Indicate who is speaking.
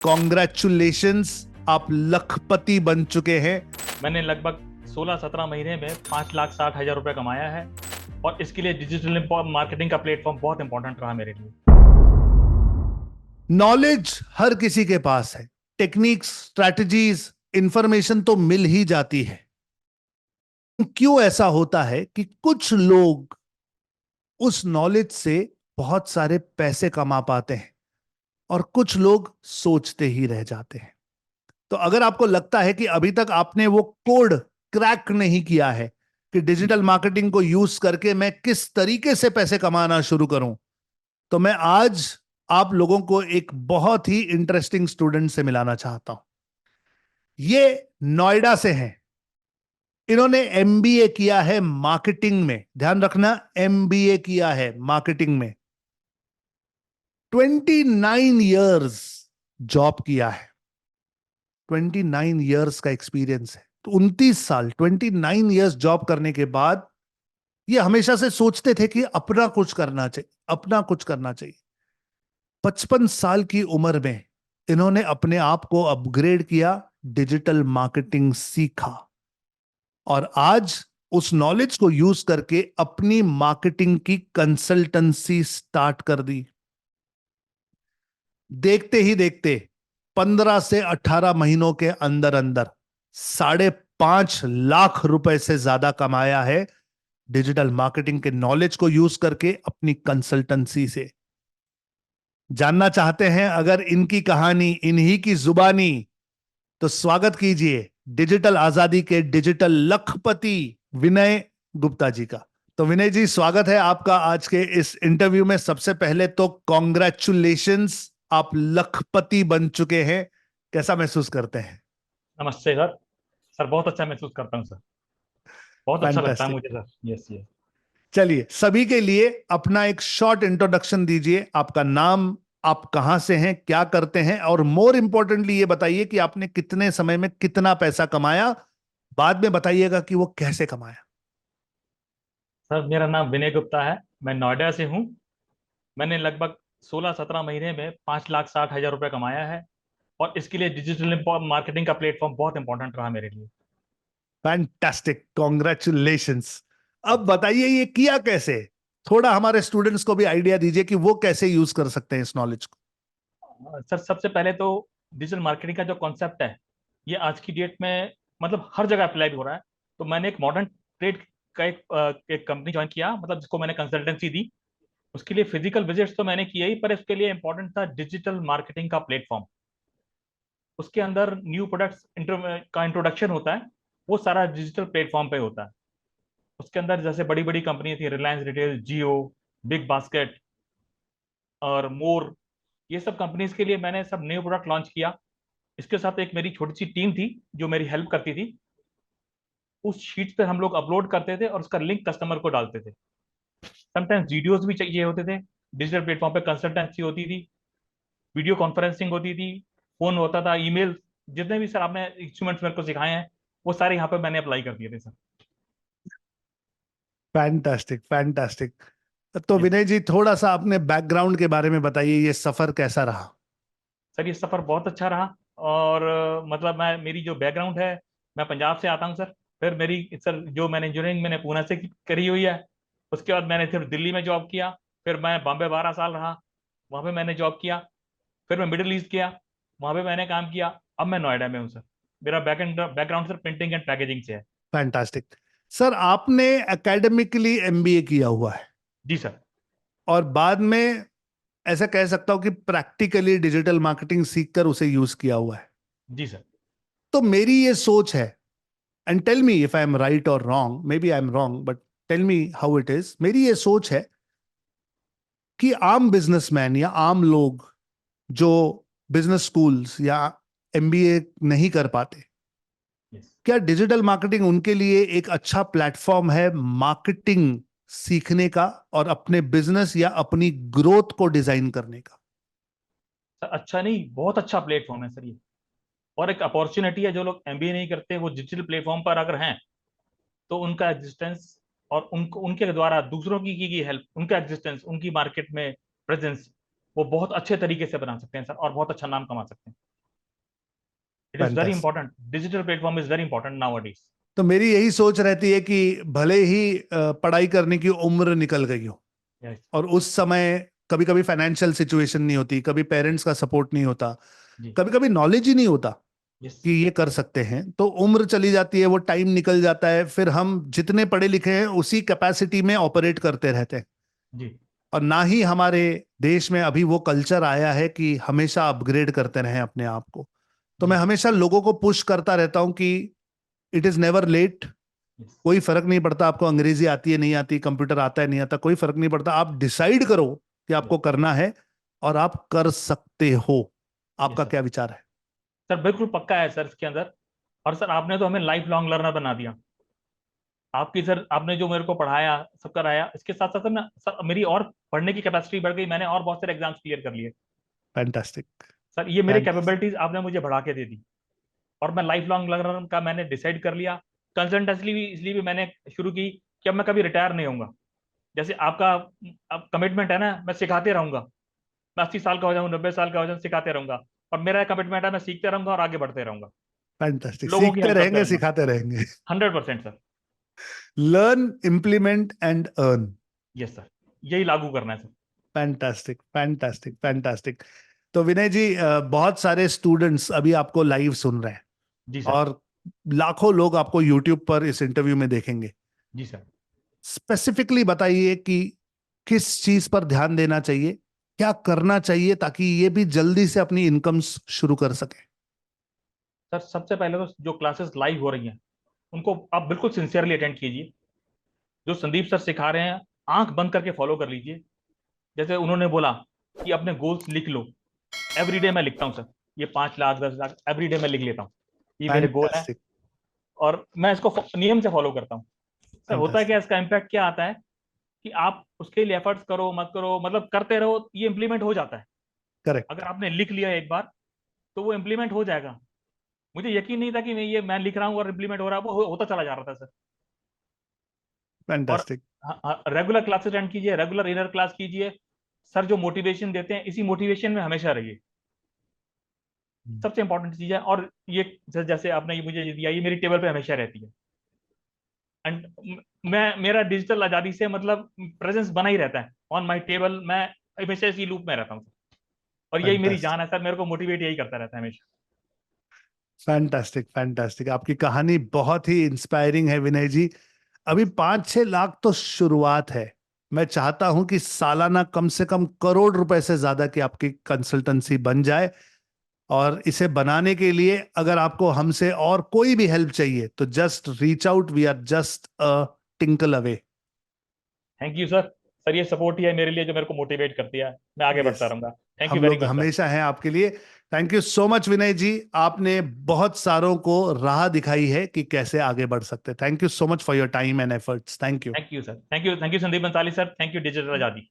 Speaker 1: Congratulations, आप लखपति बन चुके हैं।
Speaker 2: मैंने लगभग 16-17 महीने में 5,60,000 रुपए कमाया है और इसके लिए डिजिटल मार्केटिंग का प्लेटफॉर्म बहुत इंपॉर्टेंट रहा मेरे लिए।
Speaker 1: नॉलेज हर किसी के पास है, टेक्निक्स, स्ट्रैटेजीज, इंफॉर्मेशन तो मिल ही जाती है। क्यों ऐसा होता है कि कुछ लोग उस नॉलेज से बहुत सारे पैसे कमा पाते हैं और कुछ लोग सोचते ही रह जाते हैं? तो अगर आपको लगता है कि अभी तक आपने वो कोड क्रैक नहीं किया है कि डिजिटल मार्केटिंग को यूज करके मैं किस तरीके से पैसे कमाना शुरू करूं, तो मैं आज आप लोगों को एक बहुत ही इंटरेस्टिंग स्टूडेंट से मिलाना चाहता हूं। ये नोएडा से हैं। इन्होंने एमबीए किया है मार्केटिंग में। ध्यान रखना, एमबीए किया है मार्केटिंग में। 29 इयर्स जॉब किया है, 29 इयर्स का एक्सपीरियंस है। तो 29 साल, 29 इयर्स जॉब करने के बाद ये हमेशा से सोचते थे कि अपना कुछ करना चाहिए, अपना कुछ करना चाहिए। 55 साल की उम्र में इन्होंने अपने आप को अपग्रेड किया, डिजिटल मार्केटिंग सीखा और आज उस नॉलेज को यूज करके अपनी मार्केटिंग की कंसल्टेंसी स्टार्ट कर दी। देखते ही देखते 15 से 18 महीनों के अंदर अंदर 5.5 लाख रुपए से ज्यादा कमाया है डिजिटल मार्केटिंग के नॉलेज को यूज करके अपनी कंसल्टेंसी से। जानना चाहते हैं अगर इनकी कहानी, इन्हीं की जुबानी, तो स्वागत कीजिए डिजिटल आजादी के डिजिटल लखपति विनय गुप्ता जी का। तो विनय जी, स्वागत है आपका आज के इस इंटरव्यू में। सबसे पहले तो कॉन्ग्रेचुलेशंस, आप लखपति बन चुके हैं। कैसा महसूस करते हैं?
Speaker 2: नमस्ते सर। सर बहुत अच्छा महसूस करता हूँ सर। बहुत अच्छा लगता है
Speaker 1: फैंटास्टिक।
Speaker 2: मुझे सर। Yes yes.
Speaker 1: चलिए, सभी के लिए अपना एक शॉर्ट इंट्रोडक्शन दीजिए। आपका नाम, आप कहां से हैं, क्या करते हैं, और मोर इंपॉर्टेंटली ये बताइए कि आपने कितने समय में कितना पैसा कमाया। बाद में बताइएगा कि वो कैसे कमाया।
Speaker 2: सर मेरा नाम विनय गुप्ता है, मैं नोएडा से हूँ। मैंने लगभग 16-17 महीने में 5,60,000 रुपए कमाया है और इसके लिए डिजिटल मार्केटिंग का प्लेटफॉर्म बहुत इंपॉर्टेंट रहा मेरे लिए।
Speaker 1: Fantastic, congratulations. अब बताइए ये किया कैसे? थोड़ा हमारे स्टूडेंट्स को भी आइडिया दीजिए कि वो कैसे यूज कर सकते हैं इस नॉलेज को।
Speaker 2: सर सबसे पहले तो डिजिटल मार्केटिंग का जो कॉन्सेप्ट है ये आज की डेट में मतलब हर जगह अप्लाई हो रहा है। तो मैंने एक मॉडर्न ट्रेड का एक कंपनी ज्वाइन किया, मतलब जिसको मैंने कंसल्टेंसी दी। उसके लिए फिजिकल विजिट्स तो मैंने किए ही, पर इसके लिए इंपॉर्टेंट था डिजिटल मार्केटिंग का प्लेटफॉर्म। उसके अंदर न्यू प्रोडक्ट्स का इंट्रोडक्शन होता है, वो सारा डिजिटल प्लेटफॉर्म पे होता है। उसके अंदर जैसे बड़ी बड़ी कंपनी थी, रिलायंस रिटेल, जियो, बिग बास्केट और मोर, ये सब कंपनीज के लिए मैंने सब न्यू प्रोडक्ट लॉन्च किया। इसके साथ एक मेरी छोटी सी टीम थी जो मेरी हेल्प करती थी। उस शीट पे हम लोग अपलोड करते थे और उसका लिंक कस्टमर को डालते थे। समटाइम्स वीडियोस भी चाहिए होते थे। डिजिटल प्लेटफॉर्म पे कंसल्टेंसी होती थी, वीडियो कॉन्फ्रेंसिंग होती थी, फोन होता था, ईमेल। जितने भी सर आपने इंस्ट्रूमेंट्स मेरे को सिखाए हैं वो सारे यहाँ पे मैंने अप्लाई कर दिए थे सर।
Speaker 1: Fantastic, fantastic. तो
Speaker 2: यस
Speaker 1: विनय जी, थोड़ा सा अपने बैकग्राउंड के बारे में बताइए, ये सफर कैसा रहा?
Speaker 2: सर, ये सफ़र बहुत अच्छा रहा। और मतलब मैं, मेरी जो बैकग्राउंड है, मैं पंजाब से आता हूँ सर। फिर मेरी सर जो मैंने इंजीनियरिंग मैंने पूना से करी हुई है। उसके बाद मैंने फिर दिल्ली में जॉब किया। फिर मैं बॉम्बे 12 साल रहा, वहाँ पे मैंने जॉब किया। फिर मैं मिडिल ईस्ट गया, वहाँ पे मैंने काम किया। अब मैं नोएडा में हूँ सर। मेरा background sir printing and packaging से है।
Speaker 1: फैंटास्टिक। सर, आपने एकेडमिकली एमबीए किया हुआ है
Speaker 2: जी सर।
Speaker 1: और बाद में ऐसा कह सकता हूं कि प्रैक्टिकली डिजिटल मार्केटिंग सीखकर उसे यूज किया हुआ है।
Speaker 2: जी सर।
Speaker 1: तो मेरी ये सोच है, and tell me if I am right और wrong, maybe I am wrong but tell me how it is. मेरी ये सोच है कि आम बिजनेसमैन या आम लोग जो बिजनेस स्कूल्स या एमबीए नहीं कर पाते,
Speaker 2: यस
Speaker 1: क्या डिजिटल मार्केटिंग उनके लिए एक अच्छा प्लेटफॉर्म है मार्केटिंग सीखने का और अपने बिजनेस या अपनी ग्रोथ को डिजाइन करने का?
Speaker 2: सर, अच्छा नहीं, बहुत अच्छा प्लेटफॉर्म है सर ये। और एक अपॉर्चुनिटी है, जो लोग एमबीए नहीं करते वो डिजिटल प्लेटफॉर्म पर अगर हैं तो उनका एग्जिस्टेंस और उनको उनके द्वारा दूसरों की गई हेल्प, उनका एग्जिस्टेंस, उनकी मार्केट में प्रेजेंस, वो बहुत अच्छे तरीके से बना सकते हैं सर और बहुत अच्छा नाम कमा सकते हैं। It is very
Speaker 1: Fantastic.
Speaker 2: Important, digital platform is very important now a days.
Speaker 1: तो मेरी यही सोच रहती है कि भले ही पढ़ाई करने की उम्र निकल गई हो
Speaker 2: यस
Speaker 1: और उस समय कभी कभी फाइनेंशियल सिचुएशन नहीं होती, कभी पेरेंट्स का सपोर्ट नहीं होता,
Speaker 2: जी
Speaker 1: कभी कभी नॉलेज ही नहीं होता
Speaker 2: यस
Speaker 1: कि ये कर सकते हैं, तो उम्र चली जाती है, वो टाइम निकल जाता है, फिर हम जितने पढ़े लिखे हैं उसी कैपेसिटी में ऑपरेट करते रहते हैं।
Speaker 2: जी
Speaker 1: और ना ही हमारे देश में अभी वो कल्चर आया है कि हमेशा अपग्रेड करते रहें अपने आप को। तो मैं
Speaker 2: जी
Speaker 1: हमेशा लोगों को पुश करता रहता हूं कि it is never late.
Speaker 2: Yes
Speaker 1: कोई फर्क नहीं पड़ता आपको अंग्रेजी आती है नहीं आती, कंप्यूटर आता है नहीं आता, कोई फर्क नहीं पड़ता। आप डिसाइड करो कि
Speaker 2: यस
Speaker 1: आपको करना है और आप कर सकते हो।
Speaker 2: यस
Speaker 1: आपका
Speaker 2: सर।
Speaker 1: क्या विचार है?
Speaker 2: सर बिल्कुल पक्का है सर इसके अंदर। और सर आपने तो हमें लाइफ लॉन्ग लर्नर बना दिया। आपकी सर आपने जो मेरे को पढ़ाया सब कराया, इसके साथ साथ ना सर मेरी और पढ़ने की कैपेसिटी बढ़ गई, मैंने और बहुत सारे एग्जाम्स क्लियर कर लिए।
Speaker 1: फैंटास्टिक।
Speaker 2: सर ये मेरी
Speaker 1: फैंटास्टिक।
Speaker 2: कैपेबिलिटीज आपने मुझे बढ़ा के दे दी। और मैं लाइफ लॉन्ग लर्नर का मैंने डिसाइड कर लिया। कंसल्टेंसली भी इसलिए भी मैंने शुरू की कि अब मैं कभी रिटायर नहीं होऊंगा। जैसे आपका अब कमिटमेंट है ना, मैं सिखाते रहूंगा। मैं 80 साल का हो जाऊँ, 90 साल का हो जाऊँ, सिखाते रहूंगा। और मेरा कमिटमेंट है, मैं सीखते रहूंगा और आगे बढ़ते रहूंगा।
Speaker 1: फैंटास्टिक,
Speaker 2: लोगों की
Speaker 1: सीखते
Speaker 2: हेल्प करते
Speaker 1: रहेंगे
Speaker 2: रहूंगा।
Speaker 1: सिखाते रहेंगे।
Speaker 2: 100% sir.
Speaker 1: Learn, implement and earn.
Speaker 2: Yes sir, यही लागू करना है सर।
Speaker 1: Fantastic, fantastic, fantastic. तो विनय जी, बहुत सारे स्टूडेंट्स अभी आपको लाइव सुन रहे हैं
Speaker 2: जी सर।
Speaker 1: और लाखों लोग आपको यूट्यूब पर इस इंटरव्यू में देखेंगे।
Speaker 2: जी सर।
Speaker 1: स्पेसिफिकली बताइए कि किस चीज पर ध्यान देना चाहिए, क्या करना चाहिए ताकि ये भी जल्दी से अपनी इनकम्स शुरू कर सके।
Speaker 2: सर सबसे पहले तो जो क्लासेस लाइव हो रही हैं उनको आप बिल्कुल सिंसियरली अटेंड कीजिए। जो संदीप सर सिखा रहे हैं आंख बंद करके फॉलो कर लीजिए। जैसे उन्होंने बोला कि अपने गोल्स लिख लो। एवरीडे मैं लिखता हूँ सर। ये 5 लाख 10 लाख एवरीडे मैं लिख लेता हूँ। ये मेरे गोल हैं।
Speaker 1: फैंटास्टिक।
Speaker 2: और मैं इसको नियम से फॉलो करता हूँ। सर होता है क्या,
Speaker 1: फैंटास्टिक।
Speaker 2: इसका इम्पैक्ट क्या आता है कि आप उसके लिए एफर्ट्स करो मत करो, मतलब करते रहो, ये इंप्लीमेंट हो जाता है। अगर
Speaker 1: करेक्ट।
Speaker 2: आपने लिख लिया एक बार तो वो इंप्लीमेंट हो जाएगा। मुझे यकीन नहीं था कि मैं लिख रहा हूँ और इंप्लीमेंट हो रहा है, वो होता चला जा रहा था सर। और
Speaker 1: फैंटास्टिक।
Speaker 2: रेगुलर क्लासेस अटेंड कीजिए, रेगुलर इनर क्लास कीजिए। सर जो मोटिवेशन देते हैं इसी मोटिवेशन में हमेशा रहिए। सबसे इंपॉर्टेंट चीज है। और ये जैसे आपने ये मुझे ये दिया, ये मेरी टेबल पे हमेशा रहती है। एंड मैं मेरा डिजिटल आजादी से मतलब प्रेजेंस बना ही रहता है ऑन माय टेबल। मैं हमेशा इसी लूप में रहता हूँ। और यही मेरी
Speaker 1: फैंटास्टिक।
Speaker 2: जान है सर, मेरे को मोटिवेट यही करता रहता है हमेशा।
Speaker 1: फैंटास्टिक। फैंटास्टिक। आपकी कहानी बहुत ही इंस्पायरिंग है विनय जी। अभी 5-6 लाख तो शुरुआत है। मैं चाहता हूं कि सालाना कम से कम करोड़ रुपए से ज्यादा की आपकी कंसल्टेंसी बन जाए। और इसे बनाने के लिए अगर आपको हमसे और कोई भी हेल्प चाहिए तो just reach out, we are just a tinkle away.
Speaker 2: Thank you sir. Sir ये सपोर्ट ही है मेरे लिए जो मेरे को मोटिवेट करती है। मैं आगे बढ़ता
Speaker 1: यस,
Speaker 2: रहूंगा। थैंक यू
Speaker 1: हम
Speaker 2: वेरी
Speaker 1: लोग
Speaker 2: मच सर।
Speaker 1: हमेशा हैं आपके लिए। थैंक यू सो मच विनय जी। आपने बहुत सारों को राह दिखाई है कि कैसे आगे बढ़ सकते हैं। Thank you so much for your time and efforts. Thank you.
Speaker 2: Thank you sir. Thank you Sandeep Bansali sir. Thank you digital आजादी।